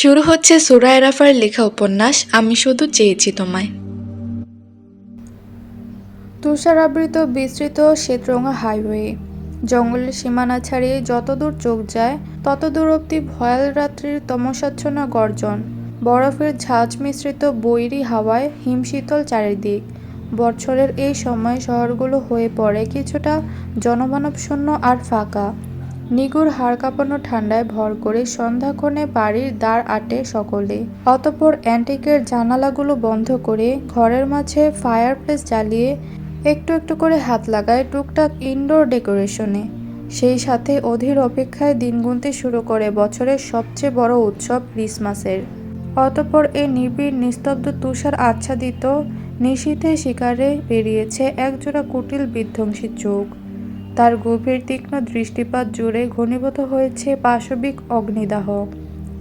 শুরু হচ্ছে সুরায় রাফার লেখা উপন্যাস আমি শুধু চেয়েছি তোমায়। তুষারাবৃত বিস্তৃত শ্বেতরঙা হাইওয়ে, জঙ্গলের সীমানা ছাড়িয়ে যতদূর চোখ যায় ততদূর অব্দি ভয়াল রাত্রির তমসাচ্ছন্ন গর্জন, বরফের ঝাঁজ মিশ্রিত বৈরী হাওয়ায় হিমশীতল চারিদিক। বছরের এই সময় শহরগুলো হয়ে পড়ে কিছুটা জনমানবশূন্য আর ফাঁকা। নিগুড় হাড় কাঁপানো ঠান্ডায় ভর করে সন্ধ্যাক্ষণে বাড়ির দ্বার আটে সকলে। অতঃপর অ্যান্টিকের জানালাগুলো বন্ধ করে ঘরের মাঝে ফায়ারপ্লেস জ্বালিয়ে একটু একটু করে হাত লাগায় টুকটাক ইনডোর ডেকোরেশনে। সেই সাথে অধীর অপেক্ষায় দিন গুনতে শুরু করে বছরের সবচেয়ে বড় উৎসব ক্রিসমাসের। অতঃপর এই নিবিড় নিস্তব্ধ তুষার আচ্ছাদিত নিশীথে শিকারে বেরিয়েছে একজোড়া কুটিল বিধ্বংসী চোখ। তার গভীর তীক্ষ্ণ দৃষ্টিপাত জুড়ে ঘনীভূত হয়েছে পাশবিক অগ্নিদাহ।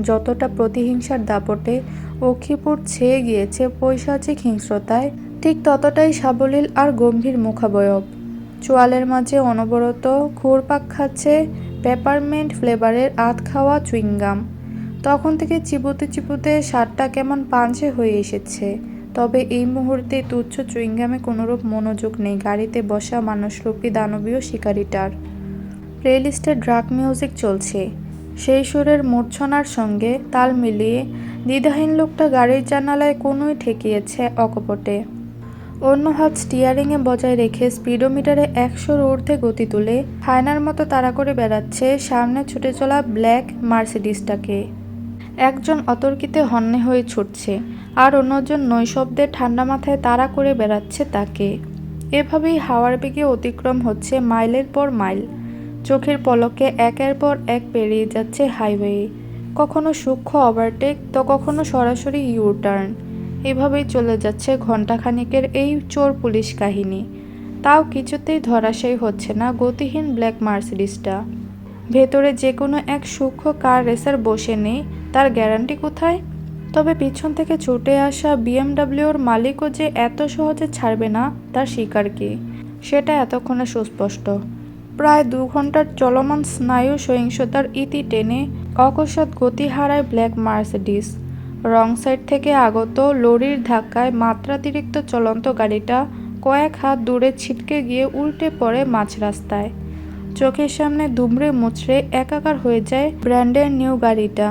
যতটা প্রতিহিংসার দাপটে অক্ষিপুর ছেয়ে গিয়েছে পৈশাচিক হিংস্রতায়, ঠিক ততটাই সাবলীল আর গম্ভীর মুখাবয়ব। চোয়ালের মাঝে অনবরত ঘুরপাক খাচ্ছে পেপারমেন্ট ফ্লেভারের আধ খাওয়া চুইংগাম। তখন থেকে চিবোতে চিবোতে স্বাদটা কেমন পাঞ্চে হয়ে এসেছে। তবে এই মুহূর্তে তুচ্ছ চুইংগামে কোনোরূপ মনোযোগ নেই গাড়িতে বসা মানুষরূপী দানবীয় শিকারিটার। প্লেলিস্টে ড্রাগ মিউজিক চলছে। সেই সুরের মূর্ছনার সঙ্গে তাল মিলিয়ে দ্বিধাহীন লোকটা গাড়ির জানালায় কোনোই ঠেকিয়েছে অকপটে। অন্য হাত স্টিয়ারিংয়ে বজায় রেখে স্পিডোমিটারে ১০০-র ঊর্ধ্বে গতি তুলে হায়নার মতো তাড়া করে বেড়াচ্ছে সামনে ছুটে চলা ব্ল্যাক মার্সিডিসটাকে। একজন অতর্কিতে হন্যে হয়ে ছুটছে, আর অন্যজন নৈশব্দে ঠান্ডা মাথায় তাড়া করে বেড়াচ্ছে তাকে। এভাবেই হাওয়ার বেগে অতিক্রম হচ্ছে মাইলের পর মাইল। চোখের পলকে একের পর এক পেরিয়ে যাচ্ছে হাইওয়ে, কখনো সূক্ষ্ম ওভারটেক তো কখনো সরাসরি ইউটার্ন। এভাবেই চলে যাচ্ছে ঘণ্টাখানিকের এই চোর পুলিশ কাহিনী। তাও কিছুতেই ধরাশায়ী হচ্ছে না গতিহীন ব্ল্যাক মার্সিডিসটা। ভেতরে যে কোনো এক সূক্ষ্ম কার রেসার বসে নেই, তার গ্যারান্টি কোথায়? তবে পিছন থেকে ছুটে আসা বিএমডাব্লিউর মালিকও যে এত সহজে ছাড়বে না তার শিকারকে, সেটা এতক্ষণে সুস্পষ্ট। প্রায় ২ ঘন্টার চলমান স্নায়ু সহিংসতার ইতি টেনে অকস্মাৎ গতি হারায় ব্ল্যাক মার্সিডিস। রং সাইড থেকে আগত লরির ধাক্কায় মাত্রাতিরিক্ত চলন্ত গাড়িটা কয়েক হাত দূরে ছিটকে গিয়ে উল্টে পড়ে মাঝ রাস্তায়। চোখের সামনে দুমড়ে মুচড়ে একাকার হয়ে যায় ব্র্যান্ডের নিউ গাড়িটা।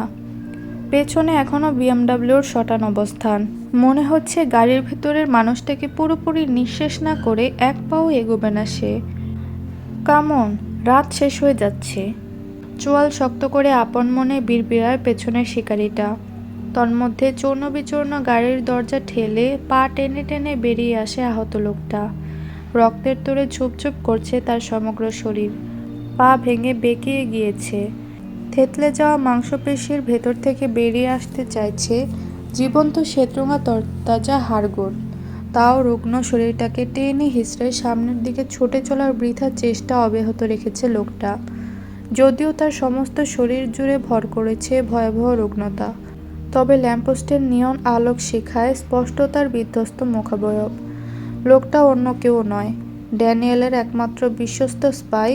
পেছনে এখনও বিএমডাব্লিউর শটান অবস্থান। মনে হচ্ছে গাড়ির ভেতরের মানুষটাকে পুরোপুরি নিঃশেষ না করে এক পাও এগোবে না সে। কামন, রাত শেষ হয়ে যাচ্ছে। চোয়াল শক্ত করে আপন মনে বিড়বিড়ায় পেছনের শিকারিটা। তন্মধ্যে চূর্ণ বিচূর্ণ গাড়ির দরজা ঠেলে পা টেনে টেনে বেরিয়ে আসে আহত লোকটা। রক্তের তোড়ে ঝুপঝুপ করছে তার সমগ্র শরীর। পা ভেঙে বেঁকিয়ে গিয়েছে। থেতলে যাওয়া মাংসপেশির ভেতর থেকে বেরিয়ে আসতে চাইছে জীবন্ত শ্বেতরঙা তরতাজা হাড়গোড়। তাও রুগ্ন শরীরটাকে টেনে হিঁচড়ে সামনের দিকে ছুটে চলার বৃথা চেষ্টা অব্যাহত রেখেছে লোকটা। যদিও তার সমস্ত শরীর জুড়ে ভর করেছে ভয়াবহ রুগ্নতা, তবে ল্যাম্পপোস্টের নিয়ন আলোক শিখায় স্পষ্ট তার বিধ্বস্ত মুখাবয়ব। লোকটা অন্য কেউ নয়, ড্যানিয়েলের একমাত্র বিশ্বস্ত স্পাই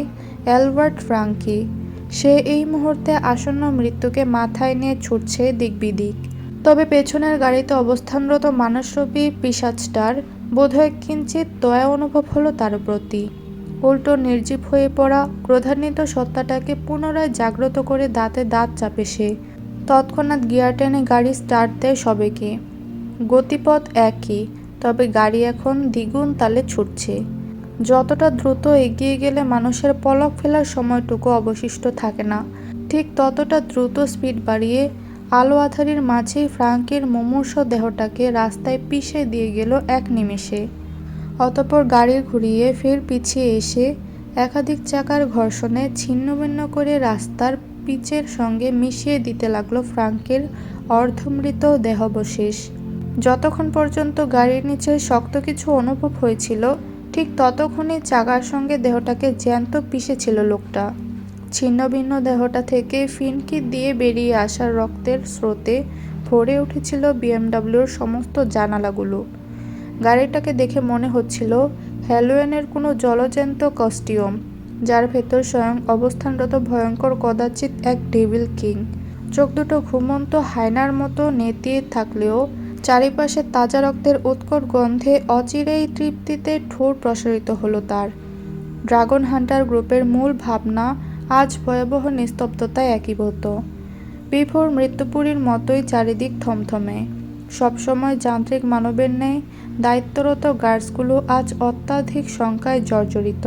অ্যালবার্ট ফ্রাঙ্কি। সে এই মুহূর্তে আসন্ন মৃত্যুকে মাথায় নিয়ে ছুটছে দিকবিদিক। তবে পেছনের গাড়িতে অবস্থানরত মানুষরূপী পিশাচটার বোধহয় কিঞ্চিৎ দয়া অনুভব হলো তার প্রতি। উল্টো নির্জীব হয়ে পড়া ক্রোধান্বিত সত্তাটাকে পুনরায় জাগ্রত করে দাঁতে দাঁত চাপে সে। তৎক্ষণাৎ গিয়ার টেনে গাড়ি স্টার্ট দেয় সবেগে। গতিপথ একই, তবে গাড়ি এখন দ্বিগুণ তালে ছুটছে। যতটা দ্রুত এগিয়ে গেলে মানুষের পলক ফেলার সময়টুকু অবশিষ্ট থাকে না, ঠিক ততটা দ্রুত স্পিড বাড়িয়ে আলো আঁধারির মাঝেই ফ্রাঙ্কির মুমূর্ষু দেহটাকে রাস্তায় পিষে দিয়ে গেল এক নিমেষে। অতঃপর গাড়ি ঘুরিয়ে ফের পিছিয়ে এসে একাধিক চাকার ঘর্ষণে ছিন্নভিন্ন করে রাস্তার পিচের সঙ্গে মিশিয়ে দিতে লাগলো ফ্রাঙ্কের অর্ধমৃত দেহাবশেষ। যতক্ষণ পর্যন্ত গাড়ির নিচে শক্ত কিছু অনুভব হয়েছিল, ঠিক ততক্ষণই চাকার সঙ্গে দেহটাকে জ্যান্ত পিষেছিল লোকটা। ছিন্নভিন্ন দেহটা থেকে ফিনকি দিয়ে বেরিয়ে আসা রক্তের স্রোতে ভরে উঠেছিল বিএমডাব্লিউর সমস্ত জানালাগুলো। গাড়িটাকে দেখে মনে হচ্ছিল হ্যালোওয়েনের কোনো জলজ্যান্ত কস্টিউম, যার ভেতর স্বয়ং অবস্থানরত ভয়ঙ্কর কদাচিৎ এক ডেভিল কিং। চোখ দুটো ঘুমন্ত হায়নার মতো নেতিয়ে থাকলেও চারিপাশে তাজা রক্তের উৎকট গন্ধে অচিরেই তৃপ্তিতে ঠোঁট প্রসারিত হলো তার। ড্রাগন হান্টার গ্রুপের মূল ভাবনা আজ ভয়াবহ নিস্তব্ধতায় একীভূত। বিভোর মৃত্যুপুরীর মতোই চারিদিক থমথমে। সবসময় যান্ত্রিক মানবের ন্যায় দায়িত্বরত গার্ডসগুলো আজ অত্যাধিক শঙ্কায় জর্জরিত।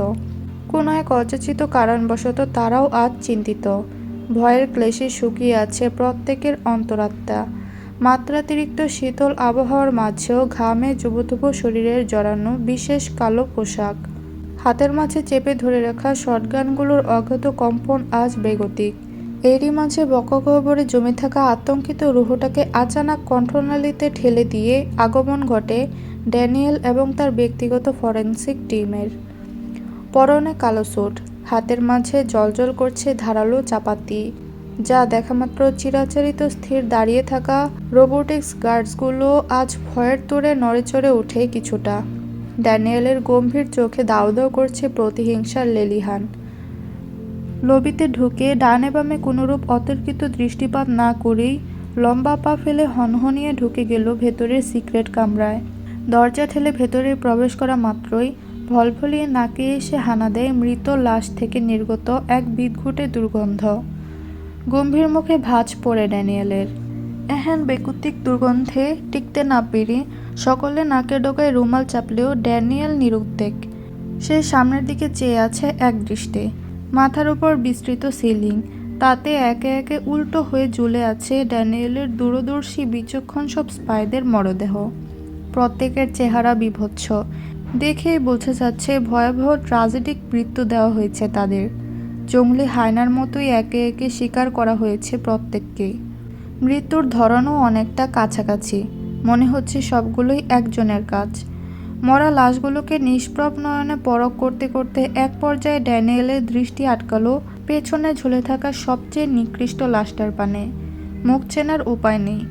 কোনো এক অযাচিত কারণবশত তারাও আজ চিন্তিত। ভয়ের ক্লেশে শুকিয়ে আছে প্রত্যেকের অন্তরাত্মা। মাত্রাতিরিক্ত শীতল আবহাওয়ার মাঝেও ঘামে জুবুথুবু শরীরের জড়ানো বিশেষ কালো পোশাক, হাতের মাঝে চেপে ধরে রাখা শটগানগুলোর অজ্ঞাত কম্পন আজ বেগতিক। এরই মাঝে বকগহ্বরে জমে থাকা আতঙ্কিত রুহটাকে আচানক কণ্ঠনালীতে ঠেলে দিয়ে আগমন ঘটে ড্যানিয়েল এবং তার ব্যক্তিগত ফরেনসিক টিমের। পরনে কালো স্যুট, হাতের মাঝে জ্বলজ্বল করছে ধারালো চাপাতি, যা দেখামাত্র চিরাচরিত স্থির দাঁড়িয়ে থাকা রোবোটিক্স গার্ডসগুলো আজ ভয়ের তোড়ে নড়েচড়ে ওঠে কিছুটা। ড্যানিয়েলের গম্ভীর চোখে দাউ দাউ করছে প্রতিহিংসার লেলিহান। লবিতে ঢুকে ডানে বামে কোনোরূপ অতর্কিত দৃষ্টিপাত না করেই লম্বা পা ফেলে হনহনিয়ে ঢুকে গেল ভেতরের সিক্রেট কামরায়। দরজা ঠেলে ভেতরে প্রবেশ করা মাত্রই ভলভলিয়ে নাকে এসে হানা দেয় মৃত লাশ থেকে নির্গত এক বিদঘুটে দুর্গন্ধ। গম্ভীর মুখে ভাঁজ পড়ে ড্যানিয়েলের। এহেন বেকুতিক দুর্গন্ধে টিকতে না পেরে সকলে নাকের ডগায় রুমাল চাপলেও ড্যানিয়েল নিরুদ্বেগ। সে সামনের দিকে চেয়ে আছে এক দৃষ্টে। মাথার উপর বিস্তৃত সিলিং, তাতে একে একে উল্টো হয়ে ঝুলে আছে ড্যানিয়েলের দূরদর্শী বিচক্ষণ সব স্পাইদের মরদেহ। প্রত্যেকের চেহারা বিভৎস, দেখেই বোঝা যাচ্ছে ভয়াবহ ট্র্যাজেডিক মৃত্যু দেওয়া হয়েছে তাদের। জঙ্গলি হায়নার মতোই একে একে শিকার করা হয়েছে প্রত্যেককেই। মৃত্যুর ধরনও অনেকটা কাছাকাছি, মনে হচ্ছে সবগুলোই একজনের কাজ। মরা লাশগুলোকে নিষ্প্রভ নয়নে পরখ করতে করতে এক পর্যায়ে ড্যানিয়েলের দৃষ্টি আটকালো পেছনে ঝুলে থাকা সবচেয়ে নিকৃষ্ট লাশটার পানে। মুখ চেনার উপায় নেই,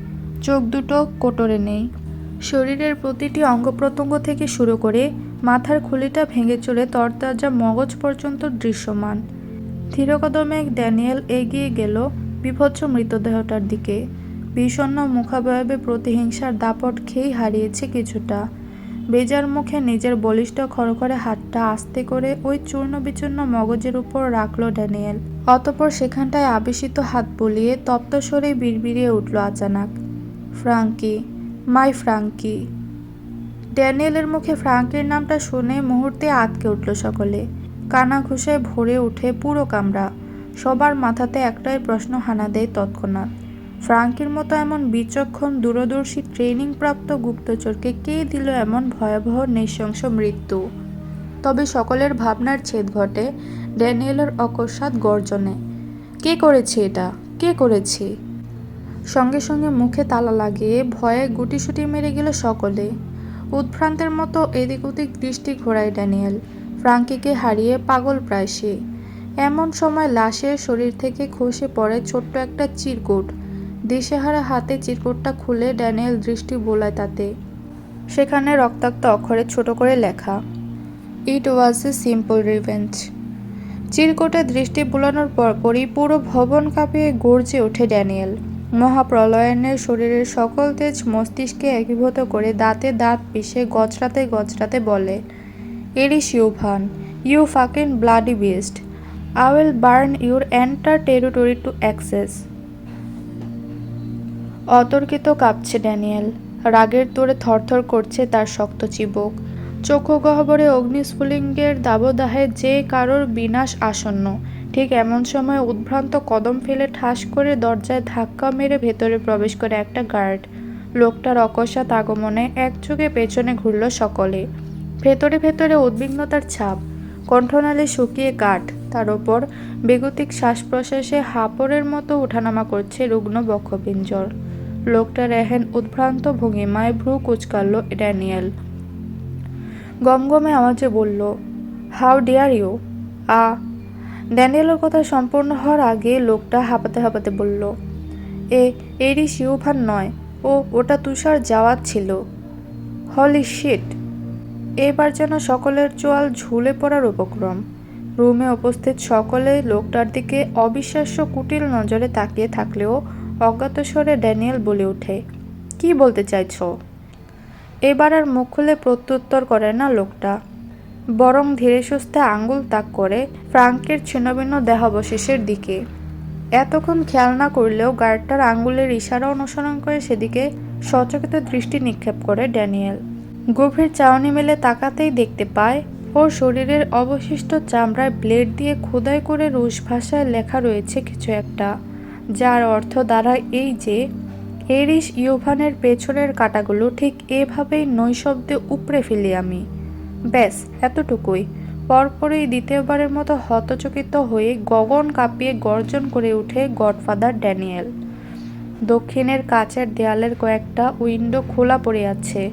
চোখ দুটো কোটরে নেই। শরীরের প্রতিটি অঙ্গ প্রত্যঙ্গ থেকে শুরু করে মাথার খুলিটা ভেঙে চলে তরতাজা মগজ পর্যন্ত দৃশ্যমান। ধীরকদমে ড্যানিয়েল এগিয়ে গেল বিভৎস মৃতদেহটার দিকে। বিষণ্ণ মুখাবয়বে প্রতিহিংসার দাপট খেয়েই হারিয়েছে কিছুটা। বেজার মুখে নিজের বলিষ্ঠ খড়খড়ে হাতটা আস্তে করে ওই চূর্ণ বিচূর্ণ মগজের উপর রাখল ড্যানিয়েল। অতঃপর সেখানটায় আবেশিত হাত বুলিয়ে তপ্ত স্বরে বিড়বিড়িয়ে উঠল আচানক, ফ্রাঙ্কি, মাই ফ্রাঙ্কি। ড্যানিয়েলের মুখে ফ্রাঙ্কির নামটা শুনে মুহূর্তে আঁতকে উঠল সকলে। কানা ঘুষায় ভরে উঠে পুরো কামরা। সবার মাথাতে একটাই প্রশ্ন হানা দেয় তৎক্ষণাৎ, ফ্রাঙ্কির মতো এমন বিচক্ষণ দূরদর্শী ট্রেনিং প্রাপ্ত গুপ্তচরকে কে দিল এমন ভয়াবহ নৃশংস মৃত্যু? তবে সকলের ভাবনার ছেদ ঘটে ড্যানিয়েলের অকস্মাৎ গর্জনে। কে করেছে এটা? কে করেছে? সঙ্গে সঙ্গে মুখে তালা লাগিয়ে ভয়ে গুটিসুটি মেরে গেল সকলে। উদ্ভ্রান্তের মতো এদিক ওদিক দৃষ্টি ঘোরায় ড্যানিয়েল। ফ্রাঙ্কিকে হারিয়ে পাগল প্রায় সে। এমন সময় লাশের শরীর থেকে খসে পড়ে ছোট্ট একটা চিরকুট। দিশেহারা হাতে চিরকুটটা খুলে ড্যানিয়েল দৃষ্টি বোলায় তাতে। সেখানে রক্তাক্ত অক্ষরে ছোট করে লেখা, ইট ওয়াজ এ সিম্পল রিভেঞ্জ। চিরকুটে দৃষ্টি বোলানোর পরপরই পুরো ভবন কাঁপিয়ে গর্জে ওঠে ড্যানিয়েল। মহাপ্রলয়নের শরীরের সকল তেজ মস্তিষ্কে একীভূত করে দাঁতে দাঁত পিষে গজরাতে গজরাতে বলে, Eris Yuvan, you fucking bloody beast, I will burn your enter territory to access. অতর্কিত কাঁপছে ড্যানিয়েল। রাগের তোড়ে থরথর করছে তার শক্ত চিবুক। চক্ষু গহ্বরে অগ্নিস্ফুলিঙ্গের দাবদাহে যে কারোর বিনাশ আসন্ন। ঠিক এমন সময় উদ্ভ্রান্ত কদম ফেলে ঠাস করে দরজায় ধাক্কা মেরে ভেতরে প্রবেশ করে একটা গার্ড। লোকটার অকস্মাৎ আগমনে একযোগে পেছনে ঘুরল সকলে। ভেতরে ভেতরে উদ্বিগ্নতার ছাপ, কণ্ঠনালী শুকিয়ে কাঠ, তার ওপর বেগতিক শ্বাস প্রশ্বাসে হাঁপড়ের মতো ওঠানামা করছে রুগ্ন বক্ষপিঞ্জর। লোকটার এহেন উদ্ভ্রান্ত ভঙ্গিমায় ভ্রু কুঁচকাল ড্যানিয়েল। গমগমে আওয়াজে বলল, হাউ ডিয়ার ইউ? ড্যানিয়েলের কথা সম্পূর্ণ হওয়ার আগে লোকটা হাঁপাতে হাঁপাতে বলল, এরিস ইউভান নয়, ওটা তুষার জাওয়াত ছিল। হলি শিট! এবার যেন সকলের চোয়াল ঝুলে পড়ার উপক্রম। রুমে উপস্থিত সকলে লোকটার দিকে অবিশ্বাস্য কুটিল নজরে তাকিয়ে থাকলেও অজ্ঞাত স্বরে ড্যানিয়েল বলে ওঠে, কি বলতে চাইছো? এবার আর মুখ খুলে প্রত্যুত্তর করে না লোকটা, বরং ধীরে সুস্থে আঙ্গুল তাক করে ফ্রাঙ্কের ছিন্নভিন্ন দেহাবশেষের দিকে। এতক্ষণ খেয়াল না করলেও গার্ডটার আঙ্গুলের ইশারা অনুসরণ করে সেদিকে সচকিত দৃষ্টি নিক্ষেপ করে ড্যানিয়েল। গভীর চাউনি মেলে তাকাতেই দেখতে পায় ওর শরীরের অবশিষ্ট চামড়ায় ব্লেড দিয়ে খোদাই করে রুশ ভাষায় লেখা রয়েছে কিছু একটা, যার অর্থ দাঁড়ায় এই যে এরিস ইউভানের পেছনের কাঁটাগুলো ঠিক এভাবেই নৈশব্দে উপড়ে ফেলি আমি। ব্যাস এতটুকুই। পরপরই দ্বিতীয়বারের মতো হতচকিত হয়ে গগন কাঁপিয়ে গর্জন করে উঠে গডফাদার ড্যানিয়েল। দক্ষিণের কাচের দেয়ালের কয়েকটা উইন্ডো খোলা পড়ে আছে।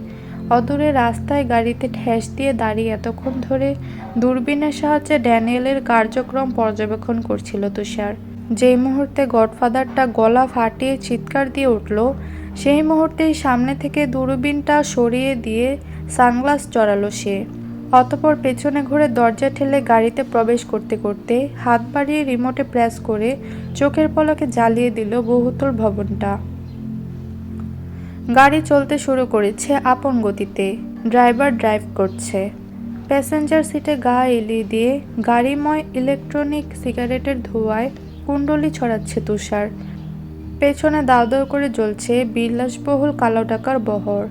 অদূরে রাস্তায় গাড়িতে ঠেস দিয়ে দাঁড়িয়ে এতক্ষণ ধরে দূরবীনের সাহায্যে ড্যানিয়েলের কার্যক্রম পর্যবেক্ষণ করছিল তুষার। যেই মুহূর্তে গডফাদারটা গলা ফাটিয়ে চিৎকার দিয়ে উঠল, সেই মুহূর্তেই সামনে থেকে দূরবীনটা সরিয়ে দিয়ে সানগ্লাস জড়ালো সে। অতঃপর পেছনে ঘুরে দরজা ঠেলে গাড়িতে প্রবেশ করতে করতে হাত বাড়িয়ে রিমোটে প্রেস করে চোখের পলকে জ্বালিয়ে দিল বহুতল ভবনটা। গাড়ি চলতে শুরু করেছে আপন গতিতে। ড্রাইভার ড্রাইভ করছে। প্যাসেঞ্জার সিটে গা এলিয়ে দিয়ে গাড়িময় ইলেকট্রনিক সিগারেটের ধোঁয়ায় কুণ্ডলি ছড়াচ্ছে তুষার। পেছনে দাউ দাউ করে জ্বলছে বিলাসবহুল কালো টাকার বহর।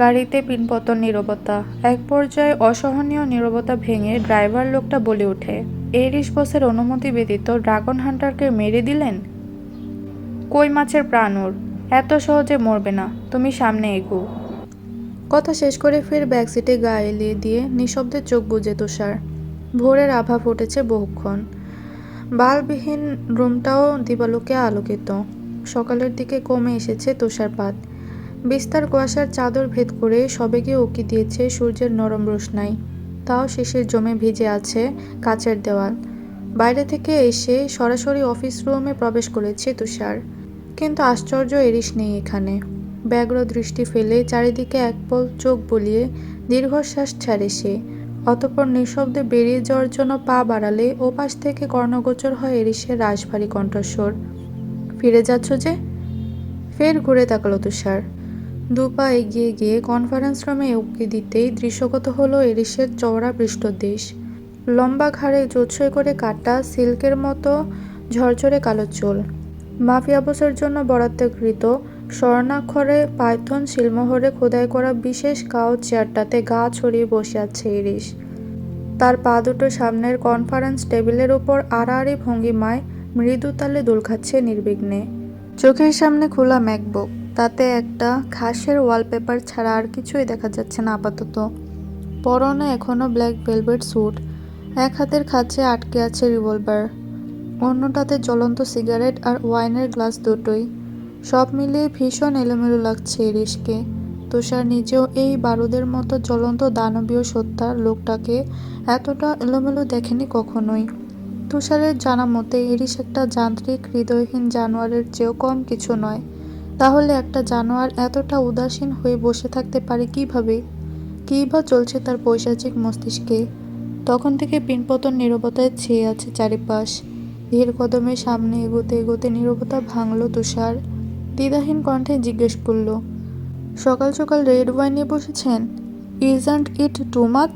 গাড়িতে পিনপতন নীরবতা। এক পর্যায়ে অসহনীয় নীরবতা ভেঙে ড্রাইভার লোকটা বলে ওঠে, এরিস বসের অনুমতি ব্যতীত ড্রাগন হান্টারকে মেরে দিলেন? কই মাছের প্রাণ ওর, এত সহজে মরবে না, তুমি সামনে এগো। কথা শেষ করে ফের ব্যাকসিটে গা এলিয়ে দিয়ে নিঃশব্দে চোখ বুজে তুষার। ভোরের আভা ফুটেছে বহুক্ষণ। বালবিহীন রুমটাও দিবালোকে আলোকিত। সকালের দিকে কমে এসেছে তুষারপাত। বিস্তার কুয়াশার চাদর ভেদ করে সবেগে উকি দিয়েছে সূর্যের নরম রোশনাই। তাও শিশির জমে ভিজে আছে কাচের দেওয়াল। বাইরে থেকে এসে সরাসরি অফিস রুমে প্রবেশ করেছে তুষার। কিন্তু আশ্চর্য, এরিস নেই এখানে। ব্যগ্র দৃষ্টি ফেলে চারিদিকে একপল চোখ বুলিয়ে দীর্ঘশ্বাস ছাড়ে সে। অতঃপর নিঃশব্দে বেরিয়ে যাওয়ার জন্য পা বাড়ালে ওপাশ থেকে কর্ণগোচর হয় এরিসের রাশভারী কণ্ঠস্বর, ফিরে যাচ্ছ যে? ফের ঘুরে তাকালো তুষার। দুপা এগিয়ে গিয়ে কনফারেন্স রুমে উকি দিতেই দৃশ্যগত হলো এরিসের চওড়া পৃষ্ঠদেশ। লম্বা ঘাড়ে জোৎসই করে কাটা সিল্কের মতো ঝরঝরে কালো চুল। মাফিয়া বসের জন্য বরাদ্দকৃত স্বর্ণাক্ষরে পাইথন শিলমোহরে খোদাই করা বিশেষ কাউচ চেয়ারটাতে গা ছড়িয়ে বসে আছে এরিস। তার পা দুটো সামনের কনফারেন্স টেবিলের উপর আড়াআড়ি ভঙ্গিমায় মৃদু তালে দোল খাচ্ছে নির্বিঘ্নে। চোখের সামনে খোলা ম্যাকবুক, তাতে একটা ঘাসের ওয়ালপেপার ছাড়া আর কিছুই দেখা যাচ্ছে না আপাতত। পরনে এখনো ব্ল্যাক ভেলভেট স্যুট। এক হাতের খাঁচে আটকে আছে রিভলভার, অন্যটাতে জ্বলন্ত সিগারেট আর ওয়াইনের গ্লাস দুটোই। সব মিলিয়ে ভীষণ এলোমেলো লাগছে এরিসকে। তুষার নিজেও এই বারুদের মতো জ্বলন্ত দানবীয় সত্তার লোকটাকে এতটা এলোমেলো দেখেনি কখনোই। তুষারের জানা মতে এরিস একটা যান্ত্রিক হৃদয়হীন জানোয়ারের চেয়েও কম কিছু নয়। তাহলে একটা জানোয়ার এতটা উদাসীন হয়ে বসে থাকতে পারে কিভাবে? কী বা চলছে তার পৈশাচিক মস্তিষ্কে? তখন থেকে পিনপতন নীরবতায় ছেয়ে আছে চারিপাশ। ধীর কদমে সামনে এগোতে এগোতে নীরবতা ভাঙল তুষার। দ্বিধাহীন কণ্ঠে জিজ্ঞেস করল, সকাল সকাল রেড ওয়াইন নিয়ে বসেছেন? Isn't it too much?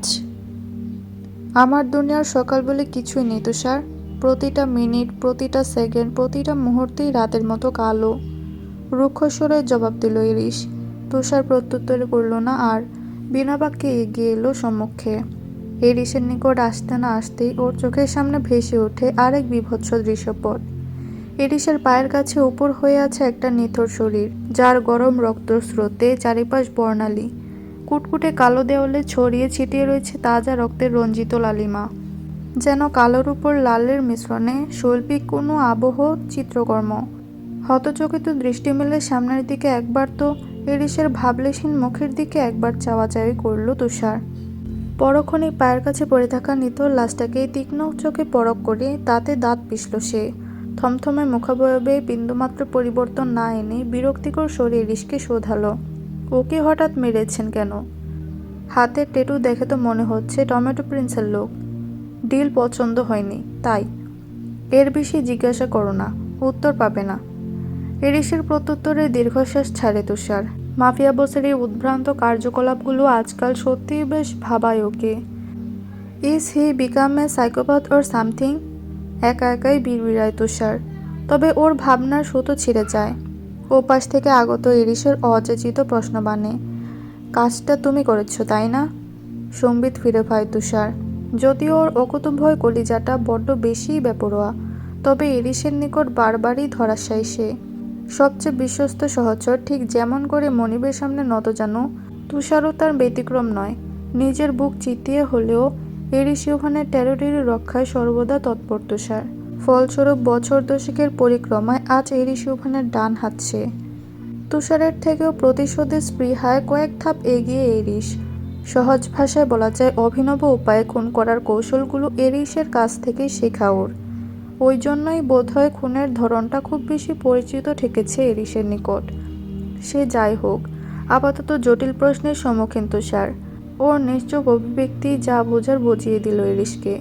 আমার দুনিয়ার সকাল বলে কিছুই নেই তুষার। প্রতিটা মিনিট, প্রতিটা সেকেন্ড, প্রতিটা মুহূর্তেই রাতের মতো কালো। রুক্ষস্বরে জবাব দিল এরিস। তুষার প্রত্যুত্তরে করল না আর, বিনা বাক্যে এগিয়ে এলো সম্মুখে। এরিসের নিকট আসতে না আসতেই ওর চোখের সামনে ভেসে ওঠে আরেক বিভৎস দৃশ্যপট। এরিসের পায়ের কাছে উপর হয়ে আছে একটা নিথর শরীর, যার গরম রক্তস্রোতে চারিপাশ বর্ণালী। কুটকুটে কালো দেওয়ালে ছড়িয়ে ছিটিয়ে রয়েছে তাজা রক্তের রঞ্জিত লালিমা, যেন কালোর উপর লালের মিশ্রণে শৈল্পিক কোনো আবহ চিত্রকর্ম। হতচকিত দৃষ্টি মেলে সামনের দিকে একবার, তো এরিসের ভাবলেশহীন মুখের দিকে একবার চাওয়াচাওয়ি করল তুষার। পরক্ষণেই পায়ের কাছে পড়ে থাকা নিথর লাশটাকে তীক্ষ্ণ চোখে পরখ করে তাতে দাঁত পিষল সে। থমথমে মুখাবয়বে বিন্দুমাত্র পরিবর্তন না এনে বিরক্তিকর স্বরে এরিসকে শোধালো, ওকে হঠাৎ মেরেছেন কেন? হাতের টেটু দেখে তো মনে হচ্ছে টমেটো প্রিন্সের লোক। ডিল পছন্দ হয়নি তাই। এর বেশি জিজ্ঞাসা করো না, উত্তর পাবে না। এরিসের প্রত্যুত্তরে দীর্ঘশ্বাস ছাড়ে তুষার। মাফিয়া বসের এই উদ্ভ্রান্ত কার্যকলাপগুলো আজকাল সত্যিই বেশ ভাবায় ওকে। Is he become a psychopath or something? একা একাই বিড়বিড়ায় তুষার। তবে ওর ভাবনার সুতো ছিঁড়ে যায়। ওপাশ থেকে আগত এরিসের অযাচিত প্রশ্নবাণে, কাজটা তুমি করেছো তাই না? সম্বিত ফিরে পায় তুষার। যদিও ওর অকুতোভয় কলিজাটা বড্ড বেশিই বেপরোয়া, তবে এরিসের নিকট বারবারই ধরাশায়ী সে। সবচেয়ে বিশ্বস্ত সহচর, ঠিক যেমন করে মনিবের সামনে নতজানু, তুষারও তার ব্যতিক্রম নয়। নিজের বুক চিতিয়ে হলেও এরিস ইউভানের টেরিটরি রক্ষায় সর্বদা তৎপর তুষার। ফলস্বরূপ বছর দশেকের পরিক্রমায় আজ এরিস ইউভানের ডান হাত সে। তুষারের থেকেও প্রতিশোধের স্পৃহায় কয়েক ধাপ এগিয়ে এরিস। সহজ ভাষায় বলা যায়, অভিনব উপায়ে খুন করার কৌশলগুলো এরিসের কাছ থেকেই শেখা ওর। ওই জন্যই বোধহয় খুনের ধরনটা খুব বেশি পরিচিত ঠেকেছে এরিসের নিকট। সে যাই হোক, আপাতত জটিল প্রশ্নের সম্মুখীন তুষার। ওর নিশ্চুপ অভিব্যক্তি যা বোঝার বুঝিয়ে দিল এরিসকে।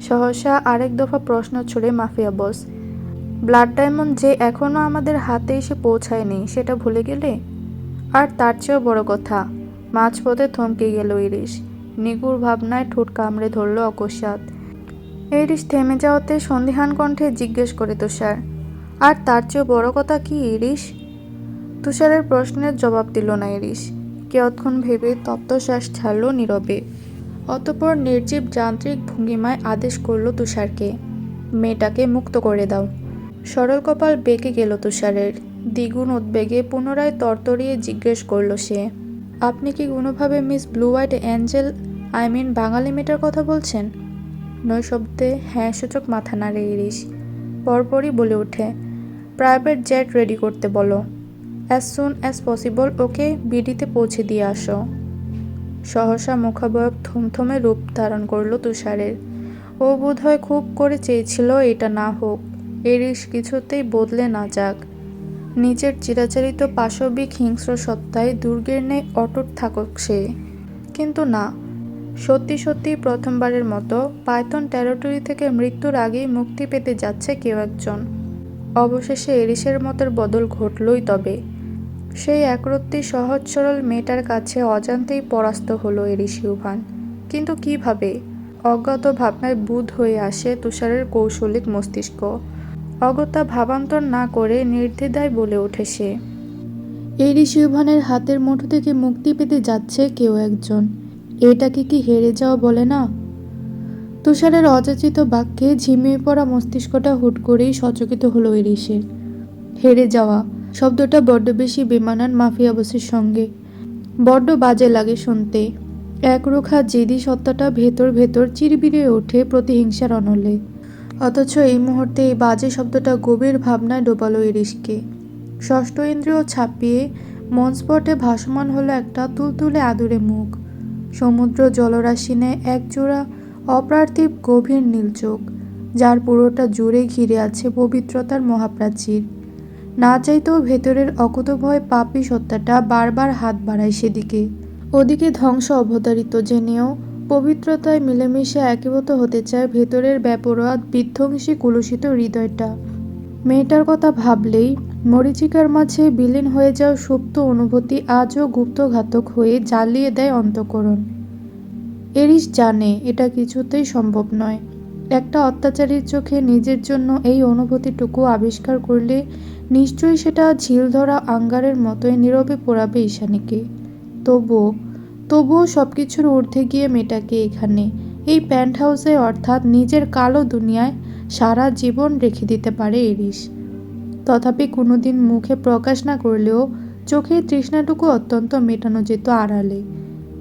সহসা আরেক দফা প্রশ্ন ছুড়ে মাফিয়া বস, ব্লাড ডায়মন্ড যে এখনও আমাদের হাতে এসে পৌঁছায়নি সেটা ভুলে গেলে? আর তার চেয়েও বড় কথা, মাঝপথে থমকে গেল এরিস। নিগুড় ভাবনায় ঠোঁট কামড়ে ধরল অকস্মাৎ। এরিস থেমে যাওয়াতে সন্দিহান কণ্ঠে জিজ্ঞেস করে তুষার, আর তার চেয়েও বড় কথা কি এরিস? তুষারের প্রশ্নের জবাব দিল না এরিস। কিয়ৎক্ষণ ভেবে তপ্তশ্বাস ছাড়ল নীরবে। অতঃপর নির্জীব যান্ত্রিক ভঙ্গিমায় আদেশ করল তুষারকে, মেয়েটাকে মুক্ত করে দাও। সরল কপাল বেঁকে গেল তুষারের। দ্বিগুণ উদ্বেগে পুনরায় তরতরিয়ে জিজ্ঞেস করল সে, আপনি কি কোনোভাবে Miss Blue White Angel, I mean Bangali মেয়েটার কথা বলছেন? নৈশব্দে হ্যাঁ সূচক মাথা নাড়ে এরিস। পরপরই বলে ওঠে, প্রাইভেট জেট রেডি করতে বলো। As soon as possible okay বিডিতে পৌঁছে দিয়ে আসো। সহসা মুখাবয়ব থমথমে রূপ ধারণ করল তুষারের। ও বোধহয় খুব করে চেয়েছিল এটা না হোক, এরিস কিছুতেই বদলে না যাক। নিজের চিরাচরিত পাশবিক হিংস্র সত্তায় দুর্গের ন্যায় অটুট থাকুক সে। কিন্তু না, সত্যি সত্যি প্রথমবারের মতো পাইথন টেরিটরি থেকে মৃত্যুর আগেই মুক্তি পেতে যাচ্ছে কেউ একজন। অবশেষে এরিসের মতের বদল ঘটলই তবে। সেই একরত্তি সহজ সরল মেয়েটার কাছে অজান্তেই পরাস্ত হলো এরিস ইউভান। কিন্তু কিভাবে? অজ্ঞাত ভাবনায় বুঁদ হয়ে আসে তুষারের কৌশলিক মস্তিষ্ক। অগত্যা ভাবান্তর না করে নির্দ্বিধায় বলে ওঠে সে, এরিস ইউভানের হাতের মুঠো থেকে মুক্তি পেতে যাচ্ছে কেউ একজন। এটাকে কি হেরে যাওয়া বলে না? তুষারের অযাচিত বাক্যে ঝিমিয়ে পড়া মস্তিষ্কটা হুট করেই সচকিত হলো এরিসের। হেরে যাওয়া শব্দটা বড্ড বেশি বেমানান মাফিয়া বসের সঙ্গে। বড্ড বাজে লাগে শুনতে। একরোখা জেদি সত্তাটা ভেতর ভেতর চিরবিরে ওঠে প্রতিহিংসার অনলে। অথচ এই মুহূর্তে এই বাজে শব্দটা গভীর ভাবনায় ডোবালো এরিসকে। ষষ্ঠ ইন্দ্রিয় ছাপিয়ে মনস্পটে ভাসমান হলো একটা তুলতুলে আদুরে মুখ। সমুদ্র জলরাশি নেয় একজোড়া অপার্থিব গভীর নীল চোখ, যার পুরোটা জুড়ে ঘিরে আছে পবিত্রতার মহাপ্রাচীর। না চাইতেও ভেতরের অকুতোভয় পাপী সত্তাটা বারবার হাত বাড়ায় সেদিকে। ওদিকে ধ্বংস অবতারিত জেনেও পবিত্রতায় মিলেমিশে একীভূত হতে চায় ভেতরের বেপরোয়া বিধ্বংসী কুলুষিত হৃদয়টা। মেয়েটার কথা ভাবলেই মরীচিকার মাঝে বিলীন হয়ে যাওয়া সুপ্ত অনুভূতি আজও গুপ্তঘাতক হয়ে জ্বালিয়ে দেয় অন্তঃকরণ। এরিস জানে এটা কিছুতেই সম্ভব নয়। একটা অত্যাচারীর চোখে নিজের জন্য এই অনুভূতিটুকু আবিষ্কার করলে নিশ্চয়ই সেটা ঝিল ধরা আঙ্গারের মতোই নীরবে পোড়াবে ঈশানীকে। তবুও সবকিছুর ঊর্ধ্বে গিয়ে মেয়েটাকে এখানে, এই প্যান্ট হাউসে, অর্থাৎ নিজের কালো দুনিয়ায় সারা জীবন রেখে দিতে পারে এরিস। তথাপি কোনোদিন মুখে প্রকাশ না করলেও চোখের তৃষ্ণাটুকু অত্যন্ত মেটানো যেত আড়ালে।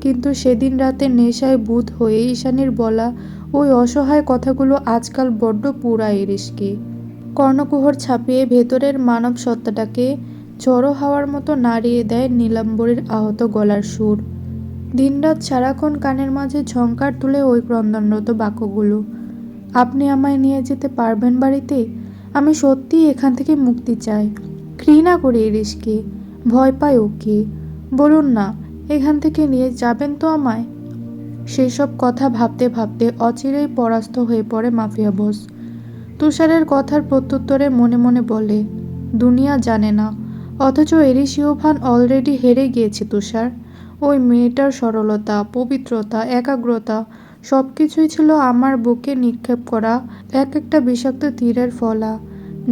কিন্তু সেদিন রাতে নেশায় বুঁদ হয়ে ঈশানীর বলা ওই অসহায় কথাগুলো আজকাল বড্ড পুরায় এরিসকে। কর্ণকুহর ছাপিয়ে ভেতরের মানব সত্তাটাকে ঝড়ো হাওয়ার মতো নাড়িয়ে দেয় নীলাম্বরীর আহত গলার সুর। দিনরাত সারাক্ষণ কানের মাঝে ঝংকার তুলে ওই ক্রন্দনরত বাক্যগুলো, আপনি আমায় নিয়ে যেতে পারবেন বাড়িতে? আমি সত্যিই এখান থেকে মুক্তি চাই। ঘৃণা করি এরিসকে, ভয় পাই ওকে। বলুন না, এখান থেকে নিয়ে যাবেন তো আমায়? সেসব কথা ভাবতে ভাবতে অচিরেই পরাস্ত হয়ে পড়ে মাফিয়া বস। তুষারের কথার প্রত্যুত্তরে মনে মনে বলে, দুনিয়া জানে না, অথচ এরিস ইউভান অলরেডি হেরে গিয়েছে তুষার। ওই মেয়েটার সরলতা, পবিত্রতা, একাগ্রতা সব কিছুই ছিল আমার বুকে নিক্ষেপ করা এক একটা বিষাক্ত তীরের ফলা,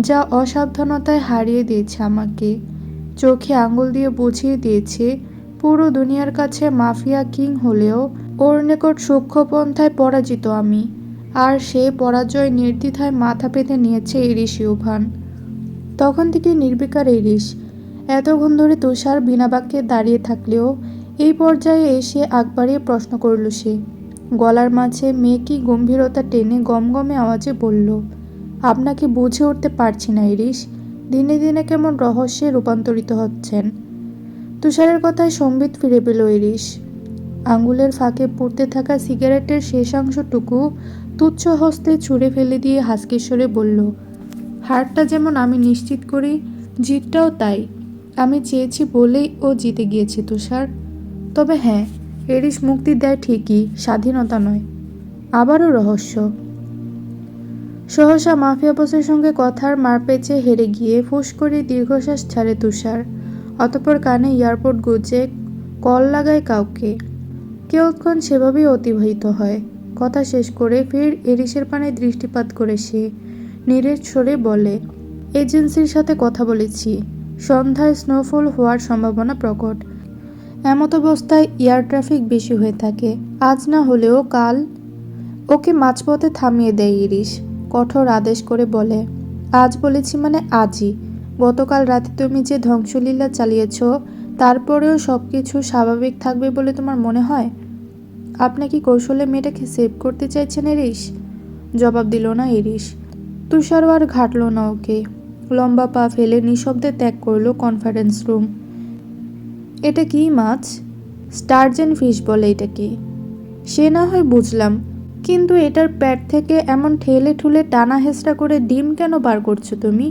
যা অসাবধানতায় হারিয়ে দিয়েছে আমাকে। চোখে আঙুল দিয়ে বুঝিয়ে দিয়েছে পুরো দুনিয়ার কাছে মাফিয়া কিং হলেও ওর নিকট সূক্ষ্ম পন্থায় পরাজিত আমি। আর সে পরাজয় নির্দ্বিধায় মাথা পেতে নিয়েছে এরিস ইউভান। তখন থেকে নির্বিকার এরিস। এতক্ষণ ধরে তুষার বিনা বাক্যে দাঁড়িয়ে থাকলেও এই পর্যায়ে এসে আগ বাড়িয়ে প্রশ্ন করল সে। গলার মাঝে মেকি গম্ভীরতা টেনে গমগমে আওয়াজে বলল, আপনাকে বুঝে উঠতে পারছি না এরিস, দিনে দিনে কেমন রহস্যে রূপান্তরিত হচ্ছেন। তুষারের কথায় সম্বিত ফিরে পেল এরিস। আঙ্গুলের ফাঁকে পুড়তে থাকা সিগারেটের শেষাংশটুকু তুচ্ছ হস্তে ছুঁড়ে ফেলে দিয়ে হাসকিস্বরে বলল, হারটা যেমন আমি নিশ্চিত করি, জিতটাও তাই। আমি চেয়েছি বলেই ও জিতে গিয়েছে তুষার। তবে হ্যাঁ, এরিস মুক্তি দেয় ঠিকই, স্বাধীনতা নয়। আবারও রহস্য। সহসা মাফিয়া বসের সঙ্গে কথার মারপেচে হেরে গিয়ে ফুস করে দীর্ঘশ্বাস ছাড়ে তুষার। অতঃপর কানে এয়ারপোর্ট গুজে কল লাগায় কাউকে। কেউক্ষণ সেভাবেই অতিবাহিত হয়। কথা শেষ করে ফের এরিসের পানে দৃষ্টিপাত করে সে নীরের স্বরে বলে, এজেন্সির সাথে কথা বলেছি। সন্ধ্যায় স্নোফল হওয়ার সম্ভাবনা প্রকট। এমতাবস্থায় এয়ার ট্রাফিক বেশি হয়ে থাকে। আজ না হলেও কাল। ওকে মাঝপথে থামিয়ে দেয় ইরিশ। কঠোর আদেশ করে বলে, আজ বলেছি মানে আজই। গতকাল রাতে তুমি যে ধ্বংসলীলা চালিয়েছ, তারপরেও সব কিছু স্বাভাবিক থাকবে বলে তোমার মনে হয়? আপনি কি কৌশলে মেয়েটাকে সেভ করতে চাইছেন এরিস? জবাব দিল না এরিস। তুষারও আর ঘাটল না ওকে। লম্বা পা ফেলে নিঃশব্দে ত্যাগ করল কনফারেন্স রুম। এটা কি মাছ? স্টারজেন ফিশ বলে এটাকে। সে না হয় বুঝলাম, কিন্তু এটার পেট থেকে এমন ঠেলে ঠুলে টানা হেঁচড়া করে ডিম কেন বার করছো তুমি?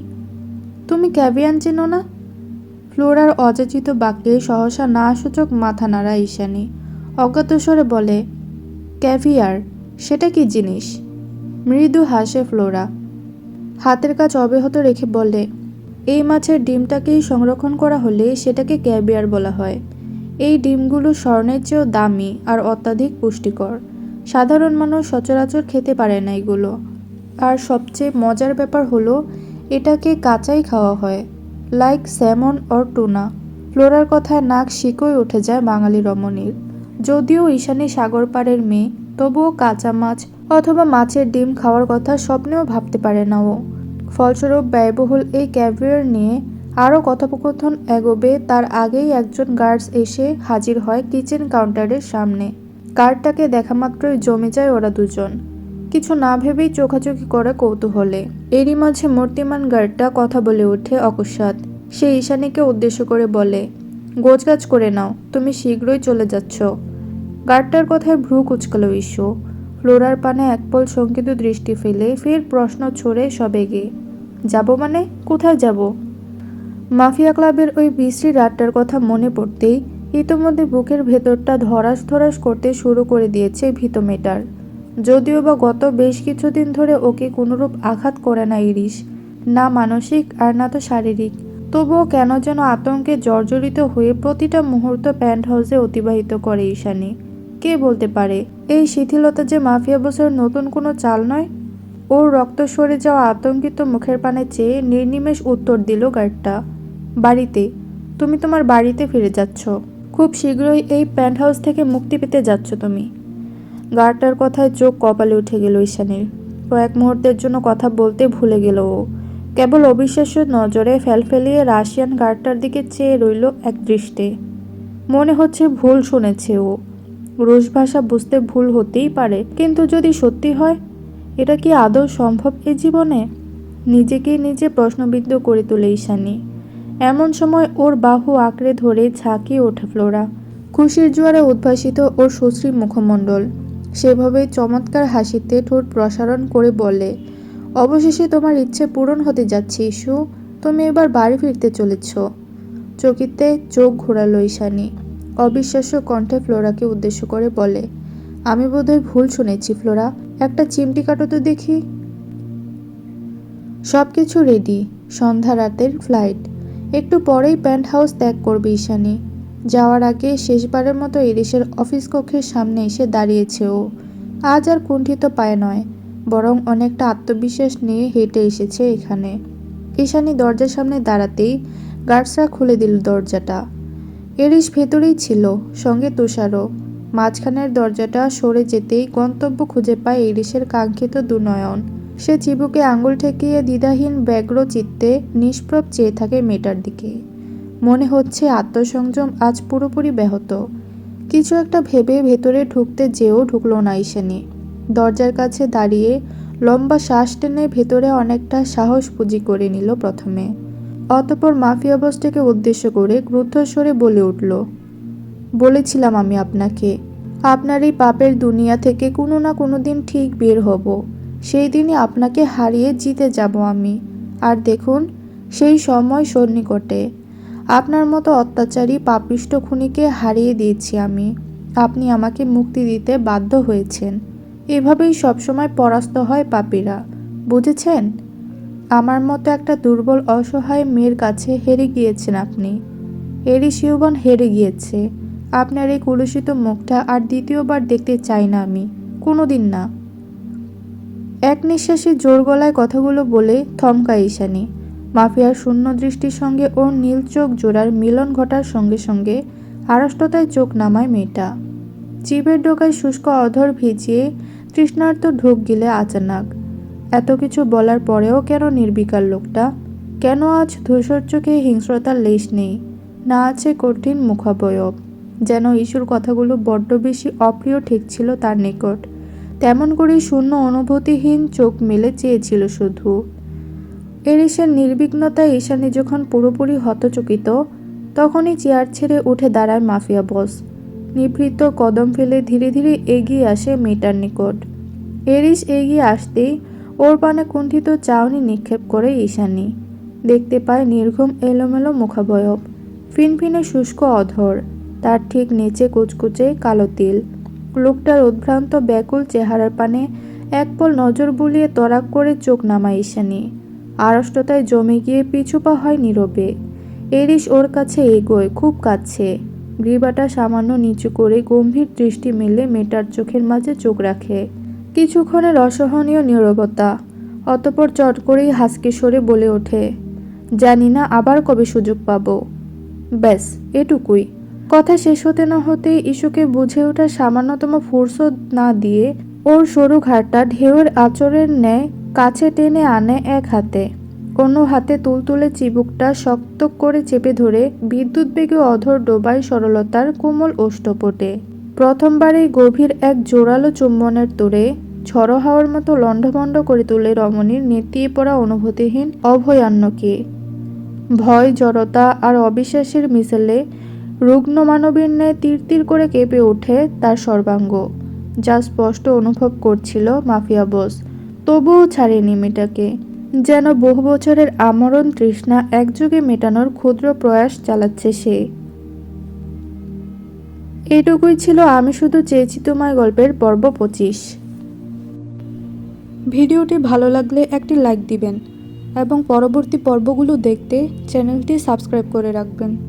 তুমি ক্যাভিয়ান চেনো না? ফ্লোরার অযাচিত বাক্যে সহসা না সূচক মাথা নাড়া ঈশানী। অজ্ঞাতস্বরে বলে, ক্যাভিয়ার, সেটা কি জিনিস? মৃদু হাসে ফ্লোরা। হাতের কাজ অব্যাহত রেখে বলে, এই মাছের ডিমটাকেই সংরক্ষণ করা হলে সেটাকে ক্যাভিয়ার বলা হয়। এই ডিমগুলো স্বর্ণের চেয়েও দামি আর অত্যাধিক পুষ্টিকর। সাধারণ মানুষ সচরাচর খেতে পারে না এগুলো। আর সবচেয়ে মজার ব্যাপার হলো এটাকে কাঁচাই খাওয়া হয়, লাইক স্যামন অর টুনা। ফ্লোরার কথায় নাক শিকোয় উঠে যায় বাঙালি রমণীর। যদিও ঈশানী সাগর পাড়ের মেয়ে, তবুও কাঁচা মাছ অথবা মাছের ডিম খাওয়ার কথা স্বপ্নেও ভাবতে পারে না ও। ফলস্বরূপ ব্যয়বহুল এই ক্যাভিয়ার নিয়ে আরও কথোপকথন এগোবে তার আগেই একজন গার্ডস এসে হাজির হয় কিচেন কাউন্টারের সামনে। কার্ডটাকে দেখা মাত্রই জমে যায় ওরা দুজন। কিছু না ভেবেই চোখাচোখি করে কৌতূহলে। এরই মাঝে মূর্তিমান গার্ডটা কথা বলে ওঠে অকস্মাৎ। সে ঈশানীকে উদ্দেশ্য করে বলে, গোছগাছ করে নাও, তুমি শীঘ্রই চলে যাচ্ছ। গার্ডটার কথায় ভ্রু কুচকাল ঈশু। ফ্লোরার পানে একপল শঙ্কিত দৃষ্টি ফেলে ফের প্রশ্ন ছড়ে সবেগে, যাব মানে? কোথায় যাব? মাফিয়া ক্লাবের ওই বিশ্রী রাতটার কথা মনে পড়তেই ইতোমধ্যে বুকের ভেতরটা ধরাস ধরাস করতে শুরু করে দিয়েছে ভীত মেটার। যদিও বা গত বেশ কিছুদিন ধরে ওকে কোনোরূপ আঘাত করে না ইরিশ, না মানসিক আর না তো শারীরিক, তবুও কেন যেন আতঙ্কে জর্জরিত হয়ে প্রতিটা মুহূর্ত প্যান্ট হাউসে অতিবাহিত করে ঈশানী। কে বলতে পারে এই শিথিলতা যে মাফিয়া বসের নতুন কোনো চাল নয়? ওর রক্ত সরে যাওয়া আতঙ্কিত মুখের পানে চেয়ে নির্নিমেষ উত্তর দিল গার্ডটা, বাড়িতে। তুমি তোমার বাড়িতে ফিরে যাচ্ছ। খুব শীঘ্রই এই প্যান্ট হাউস থেকে মুক্তি পেতে যাচ্ছ তুমি। গার্ডটার কথায় চোখ কপালে উঠে গেল ঈশানীর। কয়েক মুহূর্তের জন্য কথা বলতে ভুলে গেল ও। কেবল অবিশ্বাস্য নজরে ফেলফেলিয়ে রাশিয়ান গার্ডটার দিকে চেয়ে রইল এক দৃষ্টে। মনে হচ্ছে ভুল শুনেছে ও। রুশ ভাষা বুঝতে ভুল হতেই পারে, কিন্তু যদি সত্যি হয়, এটা কি আদৌ সম্ভব এ জীবনে? নিজেকেই নিজে প্রশ্নবিদ্ধ করে তোলে ঈশানী। এমন সময় ওর বাহু আঁকড়ে ধরে ঝাঁকিয়ে ওঠে ফ্লোরা। খুশির জোয়ারে উদ্ভাসিত ওর সুশ্রী মুখমণ্ডল। সেভাবেই চমৎকার হাসিতে ঠোঁট প্রসারণ করে বলে, অবশেষে তোমার ইচ্ছে পূরণ হতে যাচ্ছে ইস্যু। তুমি এবার বাড়ি ফিরতে চলেছ। চকিতে চোখ ঘোরালো ঈশানী। অবিশ্বাস্য কণ্ঠে ফ্লোরাকে উদ্দেশ্য করে বলে, আমি বোধহয় ভুল শুনেছি ফ্লোরা, একটা চিমটি কাটো তো দেখি। সব কিছু রেডি। সন্ধ্যা রাতের ফ্লাইট। একটু পরেই পেন্ট হাউস ত্যাগ করবে ঈশানী। যাওয়ার আগে শেষবারের মতো ইরিশের অফিস কক্ষের সামনে এসে দাঁড়িয়েছে ও। আজ আর কুণ্ঠিত পায়ে নয়, বরং অনেকটা আত্মবিশ্বাস নিয়ে হেঁটে এসেছে এখানে। ঈশানী দরজার সামনে দাঁড়াতেই গার্ডসরা খুলে দিল দরজাটা। এরিশ ভেতরেই ছিল, সঙ্গে তুষারও। মাঝখানের দরজাটা সরে যেতেই গন্তব্য খুঁজে পায় ইরিশের কাঙ্ক্ষিত দুনয়ন। সে চিবুকে আঙুল ঠেকিয়ে দ্বিধাহীন ব্যগ্র চিত্তে নিষ্প্রভ চেয়ে থাকে মেয়েটার দিকে। মনে হচ্ছে আত্মসংযম আজ পুরোপুরি ব্যাহত। কিছু একটা ভেবে ভেতরে ঢুকতে যেও ঢুকল না ঈশানী। দরজার কাছে দাঁড়িয়ে লম্বা শ্বাস টেনে ভেতরে অনেকটা সাহস পুঁজি করে নিল প্রথমে। অতঃপর মাফিয়া বসটাকে উদ্দেশ্য করে ক্রুদ্ধস্বরে বলে উঠল, বলেছিলাম আমি আপনাকে, আপনার এই পাপের দুনিয়া থেকে কোনো না কোনো দিন ঠিক বের হব। সেই দিনই আপনাকে হারিয়ে জিতে যাব আমি। আর দেখুন, সেই সময় সন্নিকটে। আপনার মতো অত্যাচারী পাপিষ্ঠ খুনিকে হারিয়ে দিয়েছি আমি। আপনি আমাকে মুক্তি দিতে বাধ্য হয়েছেন। এভাবেই সবসময় পরাস্ত হয় পাপীরা, বুঝেছেন? আমার মতো একটা দুর্বল অসহায় মেয়ের কাছে হেরে গিয়েছেন আপনি। এরিশ ইউবান হেরে গিয়েছে। আপনার এই কলুষিত মুখটা আর দ্বিতীয়বার দেখতে চাই না আমি, কোনোদিন না। এক নিঃশ্বাসে জোর গলায় কথাগুলো বলে থমকায় ঈশানী। মাফিয়ার শূন্য দৃষ্টির সঙ্গে ওর নীল চোখ জোড়ার মিলন ঘটার সঙ্গে সঙ্গে আড়ষ্টতায় চোখ নামায় মেয়েটা। জিভের ডোকায় শুষ্ক অধর ভিজিয়ে তৃষ্ণার্ত ঢোক গিলে আচানক। এত কিছু বলার পরেও কেন নির্বিকার লোকটা? কেন আজ ধূসর চোখে হিংস্রতার লেশ নেই, না আছে কঠিন মুখাবয়ব? যেন ইস্যুর কথাগুলো বড্ড বেশি অপ্রিয় ঠেকছিল তার নিকট। তেমন করেই শূন্য অনুভূতিহীন চোখ মেলে চেয়েছিল শুধু। এরিশের নির্বিঘ্নতায় ঈশানী যখন পুরোপুরি হতচকিত, তখনই চেয়ার ছেড়ে উঠে দাঁড়ায় মাফিয়া বস। নিভৃত কদম ফেলে ধীরে ধীরে এগিয়ে আসে মেয়েটার নিকট। এরিশ এগিয়ে আসতেই ওর পানে কুণ্ঠিত চাউনি নিক্ষেপ করে ঈশানী। দেখতে পায় নির্ঘুম এলোমেলো মুখাবয়ব, ফিনফিনে শুষ্ক অধর, তার ঠিক নিচে কুচকুচে কালো তিল। লোকটার উদ্ভ্রান্ত ব্যাকুল চেহারার পানে এক পল নজর বুলিয়ে তরাক করে চোখ নামায় ঈশানী। আড়ষ্টতায় জমে গিয়ে পিছুপা হয় নীরবে। এরিশ ওর কাছে এগোয়, খুব কাছে। গ্রীবাটা সামান্য নিচু করে গম্ভীর দৃষ্টি মেলে মেয়েটার চোখের মাঝে চোখ রাখে। কিছুক্ষণের অসহনীয় নীরবতা। অতঃপর চট করেই হাসকে সরে বলে ওঠে, জানি না আবার কবে সুযোগ পাবো। ব্যাস এটুকুই। কথা শেষ হতে না হতেই ইস্যুকে বুঝে ওঠার সামান্যতম ফুরসত না দিয়ে ওর সরু ঘাড়টা ঢেউয়ের আঁচড়ের ন্যায় কাছে টেনে আনে এক হাতে। অন্য হাতে তুলতুলে চিবুকটা শক্ত করে চেপে ধরে বিদ্যুৎ বেগে অধর ডোবায় সরলতার কোমল ওষ্ঠপটে। প্রথমবারেই গভীর এক জোরালো চুম্বনের তোড়ে ঝড়ো হাওয়ার মতো লণ্ডভণ্ড করে তোলে রমণীর নেতিয়ে পড়া অনুভূতিহীন অভয়ান্নকে। ভয়, জড়তা আর অবিশ্বাসের মিশেলে রুগ্ন মানবীর ন্যায় তীর করে কেঁপে ওঠে তার সর্বাঙ্গ, যা স্পষ্ট অনুভব করছিল মাফিয়া বস। তবুও ছাড়েনি মেয়েটাকে। যেন বহু বছরের আমরণ তৃষ্ণা একযোগে মেটানোর ক্ষুদ্র প্রয়াস চালাচ্ছে সে। এটুকুই ছিল আমি শুধু চেয়েছি তোমায় গল্পের পর্ব 25। ভিডিওটি ভালো লাগলে একটি লাইক দিবেন এবং পরবর্তী পর্বগুলো দেখতে চ্যানেলটি সাবস্ক্রাইব করে রাখবেন।